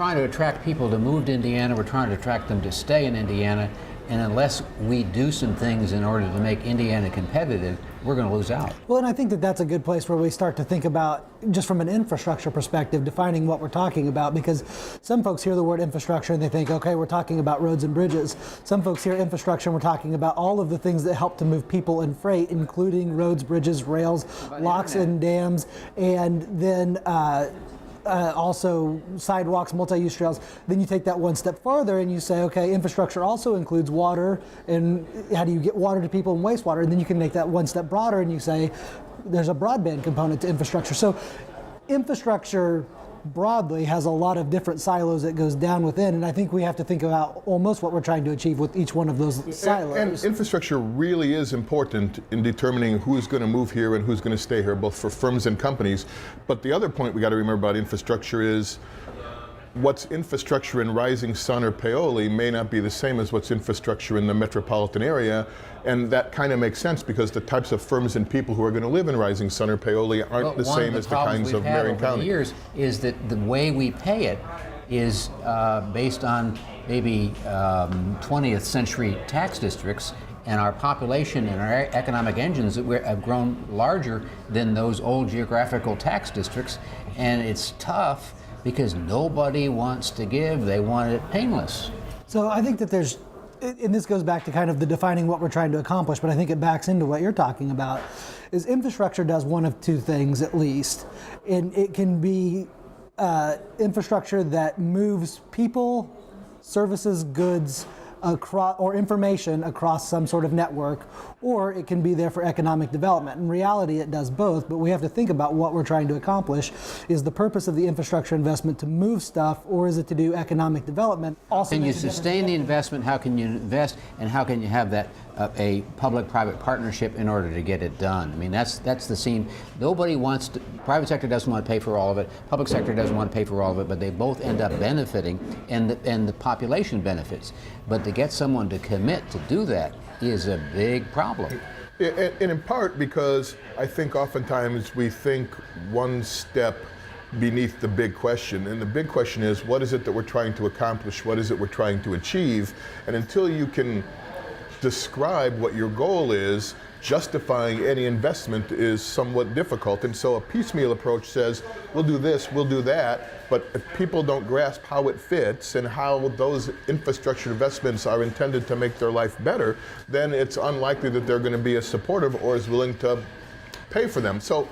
trying to attract people to move to Indiana. We're trying to attract them to stay in Indiana. And unless we do some things in order to make Indiana competitive, we're going to lose out. Well, and I think that that's a good place where we start to think about, just from an infrastructure perspective, defining what we're talking about, because some folks hear the word infrastructure and they think, okay, we're talking about roads and bridges. Some folks hear infrastructure and we're talking about all of the things that help to move people and freight, including roads, bridges, rails, locks and dams, and then also sidewalks, multi-use trails. Then you take that one step farther and you say, okay, infrastructure also includes water, and how do you get water to people and wastewater? And then you can make that one step broader and you say there's a broadband component to infrastructure. So infrastructure broadly has a lot of different silos that goes down within, and I think we have to think about almost what we're trying to achieve with each one of those silos. And infrastructure really is important in determining who's going to move here and who's going to stay here, both for firms and companies. But the other point we got to remember about infrastructure is what's infrastructure in Rising Sun or Paoli may not be the same as what's infrastructure in the metropolitan area. And that kind of makes sense because the types of firms and people who are going to live in Rising Sun or Paoli aren't the same as the kinds of Marion County. One of the problems we've had over the years is that the way we pay it is based on maybe 20th century tax districts, and our population and our economic engines have grown larger than those old geographical tax districts, and it's tough because nobody wants to give, they want it painless. So I think that there's, and this goes back to kind of the defining what we're trying to accomplish, but I think it backs into what you're talking about, is infrastructure does one of two things at least. And it can be infrastructure that moves people, services, goods, across, or information across some sort of network, or it can be there for economic development. In reality, it does both, but we have to think about what we're trying to accomplish. Is the purpose of the infrastructure investment to move stuff, or is it to do economic development? Also, can you sustain the investment? How can you invest, and how can you have that a public-private partnership in order to get it done? I mean, that's the scene. Nobody wants to. Private sector doesn't want to pay for all of it. Public sector doesn't want to pay for all of it, but they both end up benefiting, and the population benefits. But to get someone to commit to do that is a big problem. And in part because I think oftentimes we think one step beneath the big question. And the big question is, what is it that we're trying to accomplish? What is it we're trying to achieve? And until you can describe what your goal is, justifying any investment is somewhat difficult. And so a piecemeal approach says, we'll do this, we'll do that, but if people don't grasp how it fits and how those infrastructure investments are intended to make their life better, then it's unlikely that they're going to be as supportive or as willing to pay for them. So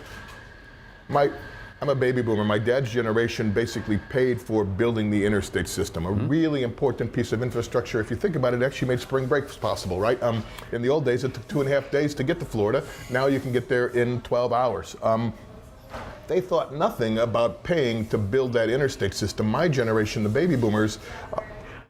I'm a baby boomer. My dad's generation basically paid for building the interstate system, a really important piece of infrastructure. If you think about it, it actually made spring breaks possible, right? In the old days, it took 2.5 days to get to Florida. Now you can get there in 12 hours. They thought nothing about paying to build that interstate system. My generation, the baby boomers,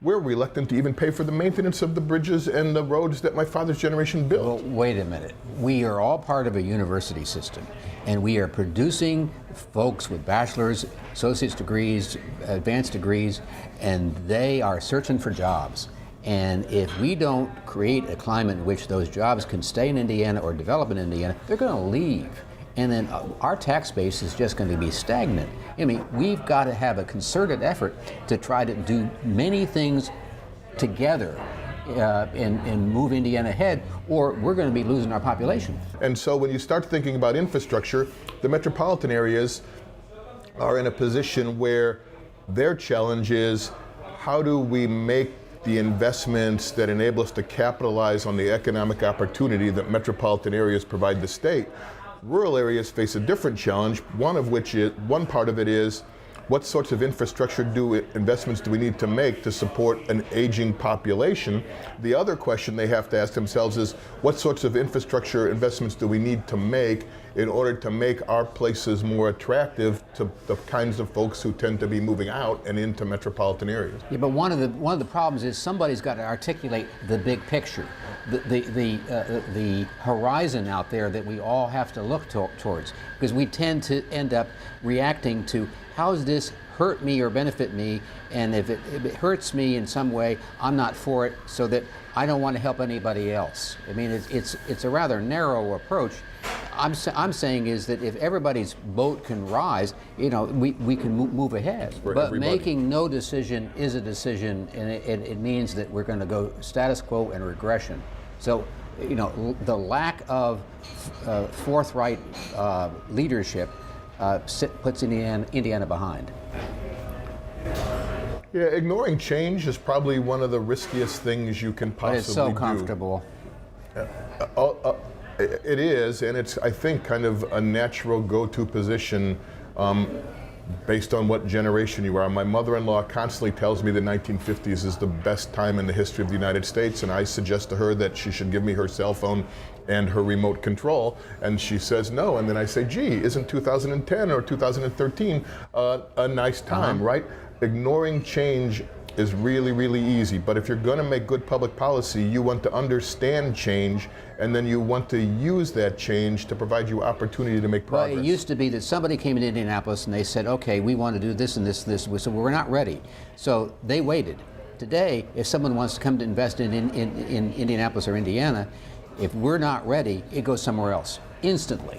we're reluctant to even pay for the maintenance of the bridges and the roads that my father's generation built. Well, wait a minute. We are all part of a university system, and we are producing folks with bachelor's, associate's degrees, advanced degrees, and they are searching for jobs. And if we don't create a climate in which those jobs can stay in Indiana or develop in Indiana, they're going to leave. And then our tax base is just going to be stagnant. I mean, we've got to have a concerted effort to try to do many things together and move Indiana ahead, or we're going to be losing our population. And so when you start thinking about infrastructure, the metropolitan areas are in a position where their challenge is, how do we make the investments that enable us to capitalize on the economic opportunity that metropolitan areas provide the state? Rural areas face a different challenge, one part of it is, what sorts of infrastructure investments do we need to make to support an aging population? The other question they have to ask themselves is, what sorts of infrastructure investments do we need to make in order to make our places more attractive to the kinds of folks who tend to be moving out and into metropolitan areas? Yeah, but one of the problems is somebody's got to articulate the big picture, the horizon out there that we all have to look towards, because we tend to end up reacting to, how does this hurt me or benefit me? And if it hurts me in some way, I'm not for it, so that I don't want to help anybody else. I mean, it's a rather narrow approach. I'm saying is that if everybody's boat can rise, we can move ahead. For but everybody. making no decision is a decision, and it means that we're going to go status quo and regression. So, the lack of forthright leadership puts Indiana behind. Yeah, ignoring change is probably one of the riskiest things you can But possibly it's so do. comfortable. It is, and it's, I think, kind of a natural go-to position based on what generation you are. My mother-in-law constantly tells me the 1950s is the best time in the history of the United States, and I suggest to her that she should give me her cell phone and her remote control, and she says no, and then I say, gee, isn't 2010 or 2013 a nice time, right? Ignoring change is really, really easy, but if you're going to make good public policy, you want to understand change, and then you want to use that change to provide you opportunity to make progress. Well, it used to be that somebody came into Indianapolis and they said, okay, we want to do this and this, so we're not ready. So they waited. Today, if someone wants to come to invest in Indianapolis or Indiana, if we're not ready, it goes somewhere else instantly.